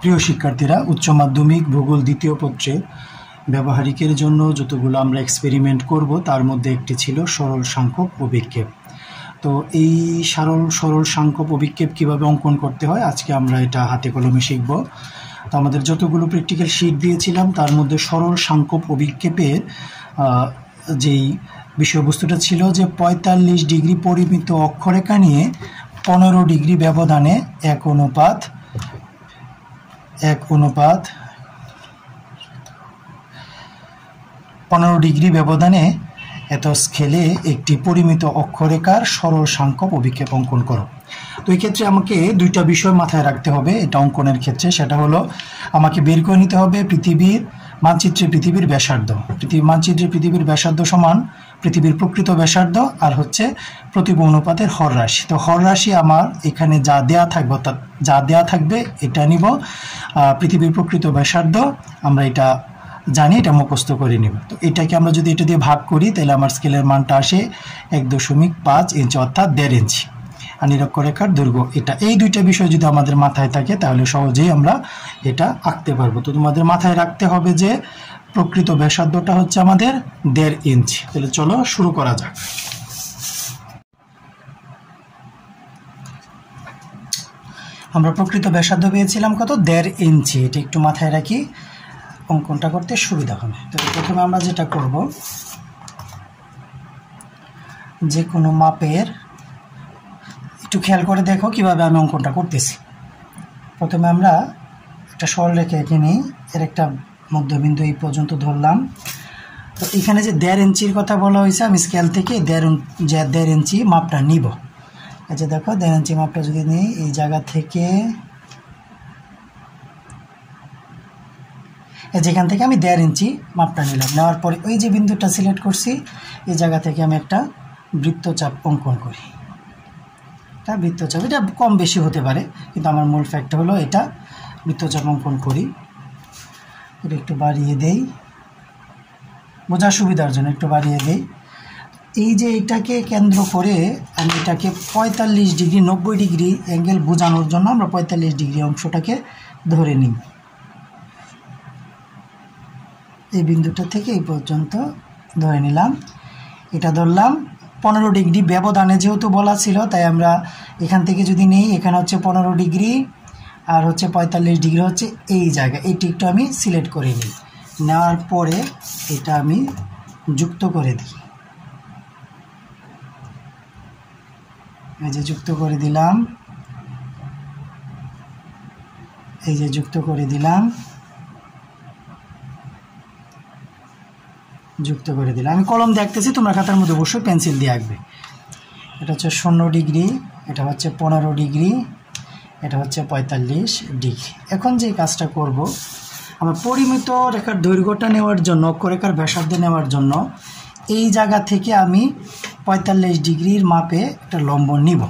প্রিয় শিক্ষার্থীরা, উচ্চ মাধ্যমিক ভূগোল দ্বিতীয় পত্রে ব্যবহারিকের জন্য যতগুলো আমরা এক্সপেরিমেন্ট করব তার মধ্যে একটি ছিল সরল সাংখ্যক অভিক্ষেপ। তো এই সরল সাংখ্যক অভিক্ষেপ কীভাবে অঙ্কন করতে হয় আজকে আমরা এটা হাতে কলমে শিখব। তো আমাদের যতগুলো প্র্যাকটিক্যাল শিট দিয়েছিলাম তার মধ্যে সরল সাংখ্যক অভিক্ষেপের যেই বিষয়বস্তুটা ছিল যে 45 ডিগ্রি পরিমিত অক্ষরেখা নিয়ে 15 ডিগ্রি ব্যবধানে এক অনুপাত 15 ডিগ্রি ব্যবধানে এত স্কেলে একটি পরিমিত অক্ষরেখার সরল সাংখ্যক অভিক্ষেপ অঙ্কন করো। তো এই ক্ষেত্রে আমাকে দুইটা বিষয় মাথায় রাখতে হবে এটা অঙ্কনের ক্ষেত্রে। সেটা হলো আমাকে বের করে নিতে হবে পৃথিবীর মানচিত্রে পৃথিবীর ব্যাসার্ধ। মানচিত্রে পৃথিবীর ব্যাসার্ধ সমান পৃথিবীর প্রকৃত ব্যাসার্ধ আর হচ্ছে প্রতিব অনুপাতের হররাশি। তো হররাশি আমার এখানে যা দেয়া থাকবে অর্থাৎ যা দেয়া থাকবে এটা নিব, পৃথিবীর প্রকৃত ব্যাসার্ধ আমরা এটা জানি, এটা মুখস্থ করে নিব। তো এটাকে আমরা যদি এটা দিয়ে ভাগ করি তাহলে আমার স্কেলের মানটা আসে 1.5 ইঞ্চি অর্থাৎ 1.5 ইঞ্চি। আর নিরক্ষরেখার দৈর্ঘ্য এটা। এই দুইটা বিষয় যদি আমাদের মাথায় থাকে তাহলে সহজেই আমরা এটা আঁকতে পারবো। তো তোমাদের মাথায় রাখতে হবে যে প্রকৃত ব্যাসার্ধটা হচ্ছে আমাদের 1.5 ইঞ্চি। তাহলে চলো শুরু করা যাক। আমরা প্রকৃত ব্যাসার্ধ পেয়েছিলাম কত? 1.5 ইঞ্চি। এটা একটু মাথায় রাখি, অঙ্কনটা করতে সুবিধা হবে। তো প্রথমে আমরা যেটা করব, যে কোনো মাপের একটু খেয়াল করে দেখো কিভাবে আমি অঙ্কনটা করতেছি। প্রথমে আমরা একটা সরলরেখা এঁকে নিই, এর একটা মধ্যবিন্দু এই পর্যন্ত ধরলাম। তো এখানে যে 1.5 ইঞ্চির কথা বলা হয়েছে আমি স্কেল থেকে 1.5 ইঞ্চি মাপটা নিব। আচ্ছা দেখো 1.5 ইঞ্চি মাপটা যদি নিই এই জায়গা থেকে, যেখান থেকে আমি 1.5 ইঞ্চি মাপটা নিলাম। নেওয়ার পরে ওই যে বিন্দুটা সিলেক্ট করছি এই জায়গা থেকে আমি একটা বৃত্তচাপ অঙ্কন করি। এটা বৃত্তচাপ, এটা কম বেশি হতে পারে কিন্তু আমার মূল ফ্যাক্ট হলো এটা বৃত্তচাপ অঙ্কন করি। এটা একটু বাড়িয়ে দেই বোঝার সুবিধার জন্য, একটু বাড়িয়ে দেই। এই যে এটাকে কেন্দ্র করে আমি এটাকে 45 ডিগ্রি 90 ডিগ্রি অ্যাঙ্গেল বোঝানোর জন্য আমরা 45 ডিগ্রি অংশটাকে ধরে নিই। এই বিন্দুটা থেকে এই পর্যন্ত ধরে নিলাম। এটা ধরলাম 15 ডিগ্রি ব্যবধানে যেহেতু বলা ছিল তাই আমরা এখান থেকে যদি নেই, এখানে হচ্ছে 15 ডিগ্রি আর হচ্ছে 45 ডিগ্রি হচ্ছে এই জায়গা। এইটি একটু আমি সিলেক্ট করে নিই। নেওয়ার পরে এটা আমি যুক্ত করে দিই। এই যে যুক্ত করে দিলাম, এই যে যুক্ত করে দিলাম, যুক্ত করে দিলাম। আমি কলম দেখতেছি, তোমরা খাতার মধ্যে অবশ্যই পেন্সিল দিয়ে আঁকবে। এটা হচ্ছে 0 ডিগ্রি, এটা হচ্ছে 15 ডিগ্রি, এটা হচ্ছে 45 ডিগ্রি। এখন যে কাজটা করব, আমরা পরিমিত রেখার দৈর্ঘ্যটা নেওয়ার জন্য, অক্ষরেখার ব্যাসার্ধ নেওয়ার জন্য এই জায়গা থেকে আমি 45 ডিগ্রির মাপে একটা লম্ব নিব।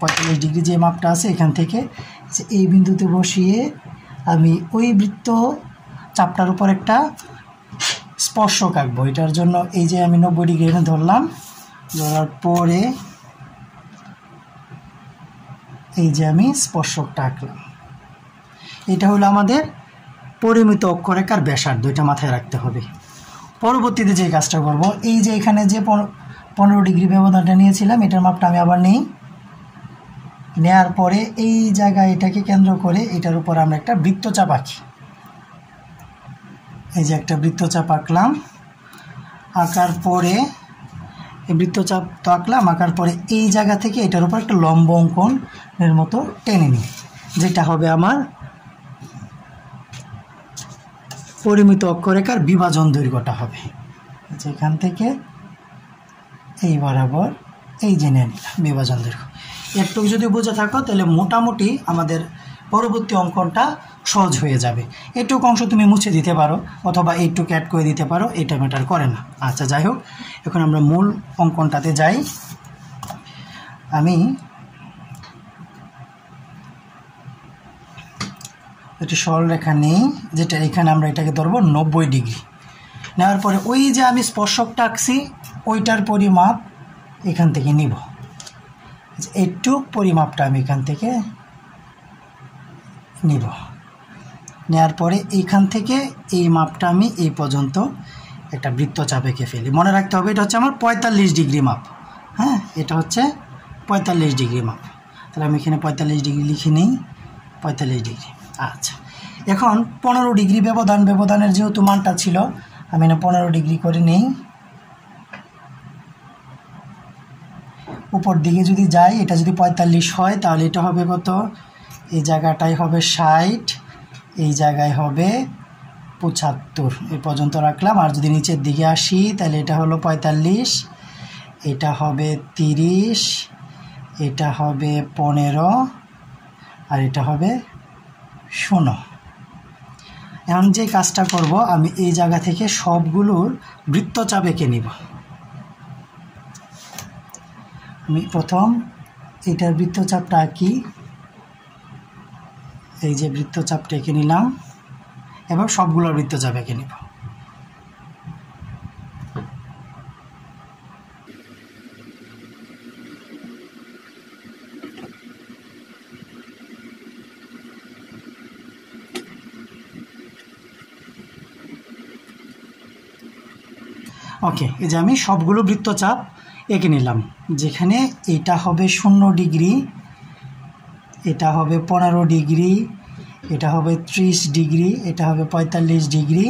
45 ডিগ্রি যে মাপটা আছে এখান থেকে এই বিন্দুতে বসিয়ে আমি ওই বৃত্ত চাপটার উপর একটা স্পর্শক আঁকবো। এটার জন্য এই যে আমি 90 ডিগ্রি এখানে ধরলাম, ধরার পরে এই যে আমি স্পর্শকটা আঁকলাম। এটা হলো আমাদের পরিমিত অক্ষরেখার ব্যাসার্ধ, এটা মাথায় রাখতে হবে। পরবর্তীতে যে কাজটা করব, এই যে এখানে যে 15 ডিগ্রি ব্যবধানটা নিয়েছিলাম এটার মাপটা আমি আবার নিই। নেওয়ার পরে এই জায়গায় এটাকে কেন্দ্র করে এটার উপর আমরা একটা বৃত্তচাপ আঁকি। এই যে একটা বৃত্তচাপ আঁকলাম। আঁকার পরে এই বৃত্তচাপ তো আঁকলাম, আঁকার পরে এই জায়গা থেকে এটার উপর একটা লম্ব অঙ্কনের মতো টেনে নিই, যেটা হবে আমার পরিমিত অক্ষরেখার বিভাজন দৈর্ঘ্যটা হবে। এখান থেকে এই বরাবর এই যে নিয়ে নিলাম বিভাজন দৈর্ঘ্য। একটু যদি বুঝে থাকো তাহলে মোটামুটি আমাদের পরবর্তী অঙ্কনটা সহজ হয়ে যাবে। এইটুকু অংশ তুমি মুছে দিতে পারো অথবা এইটুকু অ্যাড করে দিতে পারো, এটা ম্যাটার করে না। আচ্ছা যাই হোক, এখন আমরা মূল অঙ্কনটাতে যাই। আমি একটি সরলরেখা নেই, যেটা এখানে আমরা এটাকে ধরবো 90 ডিগ্রি। নেওয়ার পরে ওই যে আমি স্পর্শকটা আঁকছি ওইটার পরিমাপ এখান থেকে নিব। এইটুক পরিমাপটা আমি এখান থেকে নিব। নেওয়ার পরে এইখান থেকে এই মাপটা আমি এই পর্যন্ত একটা বৃত্তচাপ এঁকে ফেলি। মনে রাখতে হবে এটা হচ্ছে আমার 45 ডিগ্রি মাপ। হ্যাঁ, এটা হচ্ছে 45 ডিগ্রি মাপ। তাহলে আমি এখানে 45 ডিগ্রি লিখে নিই, 45 ডিগ্রি। আচ্ছা, এখন 15 ডিগ্রি ব্যবধানের যেহেতু মানটা ছিল, আমি এখানে 15 ডিগ্রি করে নিই। উপর দিকে যদি যাই, এটা যদি 45 হয় তাহলে এটা হবে কত? এই জায়গাটাই হবে 60, এই জায়গায় হবে 75, এই পর্যন্ত রাখলাম। আর যদি নিচের দিকে আসি তাহলে এটা হলো 45, এটা হবে 30, এটা হবে 15, আর এটা হবে 16। এখন যে কাজটা করব, আমি এই জায়গা থেকে সবগুলোর বৃত্তচাপ এঁকে নিব। আমি প্রথম এটার বৃত্তচাপটা আঁকি, এই যে বৃত্তচাপটা এঁকে নিলাম, এবার সবগুলোর বৃত্তচাপ এঁকে নিব। ওকে, এই যে আমি সবগুলো বৃত্তচাপ এঁকে নিলাম। যেখানে এটা হবে 0 ডিগ্রি, এটা হবে 15 ডিগ্রি, এটা হবে 30 ডিগ্রি, এটা হবে 45 ডিগ্রি,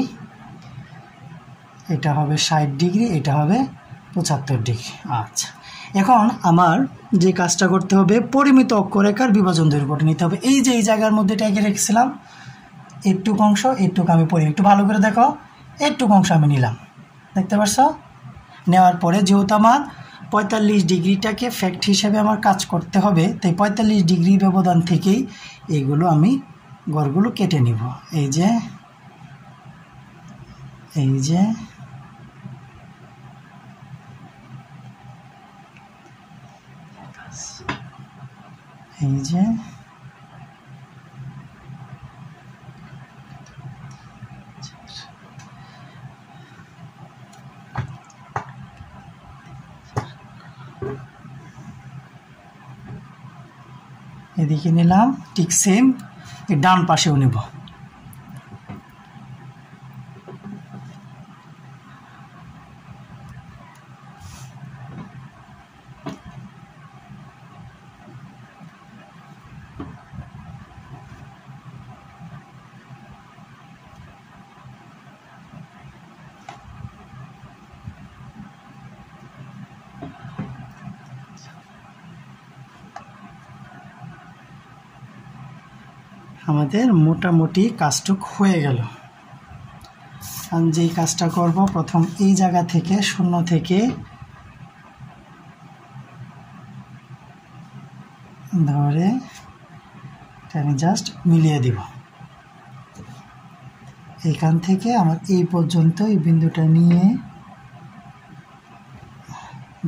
এটা হবে 60 ডিগ্রি, এটা হবে 75 ডিগ্রি। আচ্ছা, এখন আমার যে কাজটা করতে হবে, পরিমিত অক্ষরেখার বিভাজন দৈর্ঘ্যটা নিতে হবে। এই যে এই জায়গার মধ্যে এটা এঁকে রেখেছিলাম, এইটুকু অংশ, এইটুকু আমি একটু ভালো করে দেখো, এইটুকু অংশ আমি নিলাম, দেখতে পাচ্ছ? নেওয়ার পরে যেহেতু আমার 45 ডিগ্রিটাকে ফ্যাক্ট হিসেবে আমার কাজ করতে হবে, তাই 45 ডিগ্রি ব্যবধান থেকেই এইগুলো আমি গড়গুলো কেটে নিব। এই যে এই যে এই যে এদিকে নিলাম, ঠিক সেম এই ডান পাশেও নেব। আমাদের মোটামুটি কাজটুক হয়ে গেল। আমি যেই কাজটা করব, প্রথম এই জায়গা থেকে 0 থেকে ধরে আমি জাস্ট মিলিয়ে দিব। এখান থেকে আমার এই পর্যন্ত এই বিন্দুটা নিয়ে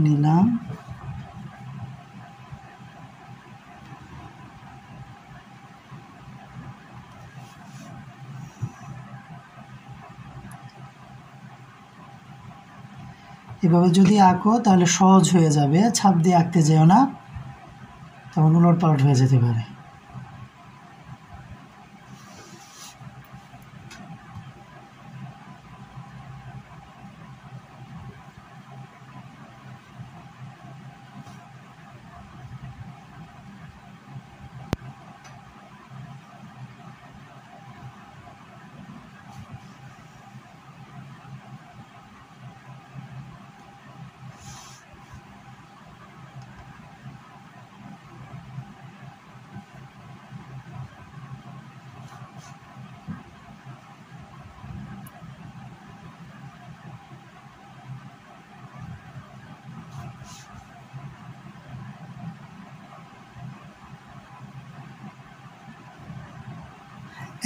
নিলাম, এভাবে যদি আঁকো তাহলে সহজ হয়ে যাবে, ছাপ দিয়ে আঁকতে যেও না, তখন উলটপালট হয়ে যেতে পারে।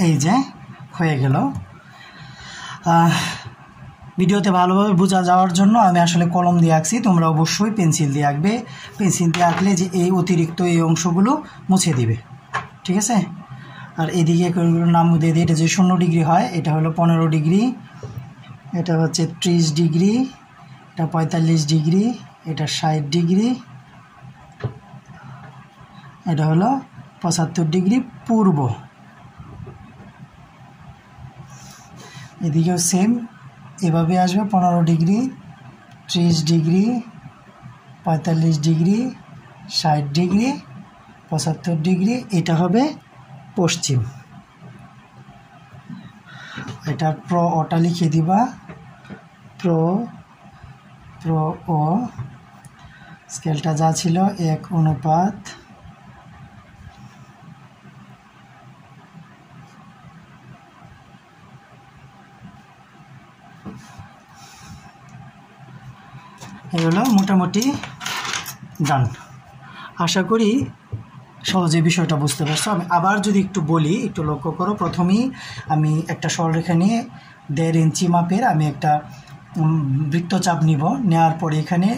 এই যে হয়ে গেল। ভিডিওতে ভালোভাবে বোঝা যাওয়ার জন্য আমি আসলে কলম দিয়ে আঁকছি, তোমরা অবশ্যই পেন্সিল দিয়ে আঁকবে। পেন্সিল দিয়ে আঁকলে যে এই অতিরিক্ত এই অংশগুলো মুছে দিবে, ঠিক আছে? আর এদিকে নাম দিয়ে দিই, এটা যে 0 ডিগ্রি হয়, এটা হলো 15 ডিগ্রি, এটা হচ্ছে 30 ডিগ্রি, এটা 45 ডিগ্রি, এটা 60 ডিগ্রি, এটা হলো 75 ডিগ্রি পূর্ব। এদিকেও সেম এভাবে আসবে 15 degree, 30 degree, 45 degree, 60 degree, 75 degree. এটা হবে পশ্চিম। এটা ওটা লিখে দিবা, ও স্কেলটা যা ছিল 1:। এই হলো মোটামুটি ডান। আশা করি সহজে বিষয়টা বুঝতে পারছো। আমি আবার যদি একটু বলি, একটু লক্ষ্য করো। প্রথমেই আমি একটা সরলরেখা নিয়ে 1.5 ইঞ্চি মাপের আমি একটা বৃত্তচাপ নিব। নেওয়ার পরে এখানে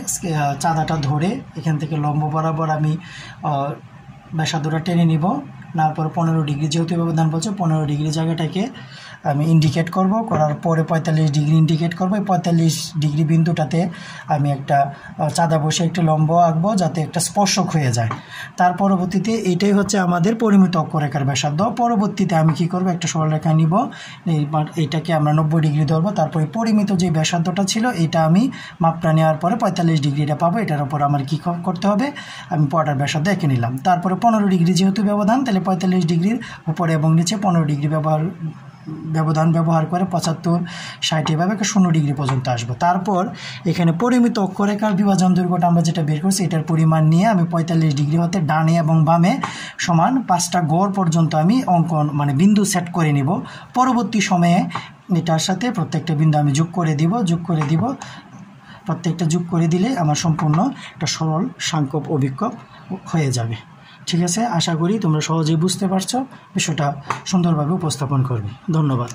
চাঁদাটা ধরে এখান থেকে লম্ব বরাবর আমি ব্যাসার্ধটা টেনে নিব। নেওয়ার পর 15 ডিগ্রি, যেহেতু ব্যবধান বলছে 15 ডিগ্রি জায়গাটাকে আমি ইন্ডিকেট করব। করার পরে 45 ডিগ্রি ইন্ডিকেট করব। 45 ডিগ্রি বিন্দুটাতে আমি একটা চাঁদা বসে একটা লম্ব আঁকবো যাতে একটা স্পর্শক হয়ে যায়। তার পরবর্তীতে এটাই হচ্ছে আমাদের পরিমিত অক্ষরেখার ব্যাসার্ধ। পরবর্তীতে আমি কি করব, একটা সরলরেখা নিব, এইটাকে আমরা 90 ডিগ্রি ধরবো। তারপরে পরিমিত যে ব্যাসার্ধটা ছিল এটা আমি মাপটা নেওয়ার পরে 45 ডিগ্রিটা পাবো। এটার উপর আমার কি করতে হবে, আমি পটার ব্যাসার্ধ এঁকে নিলাম। তারপরে 15 ডিগ্রি যেহেতু ব্যবধান, তাহলে 45 ডিগ্রির উপরে এবং নিচে 15 ডিগ্রি ব্যবধান ব্যবহার করে 75, 60 এভাবে 0 ডিগ্রি পর্যন্ত আসবো। তারপর এখানে পরিমিত অক্ষরেখার বিভাজন দৈর্ঘ্যটা আমরা যেটা বের করছি এটার পরিমাণ নিয়ে আমি 45 ডিগ্রি হতে ডানে এবং বামে সমান 5টা গড় পর্যন্ত আমি অঙ্কন মানে বিন্দু সেট করে নিব। পরবর্তী সময়ে এটার সাথে প্রত্যেকটা বিন্দু আমি যোগ করে দিব। প্রত্যেকটা যোগ করে দিলে আমার সম্পূর্ণ একটা সরল সাংখ্যক অভিক্ষেপ হয়ে যাবে। ঠিক আছে, আশা করি তোমরা সহজেই বুঝতে পারছো, বিষয়টা সুন্দরভাবে উপস্থাপন করবে। ধন্যবাদ।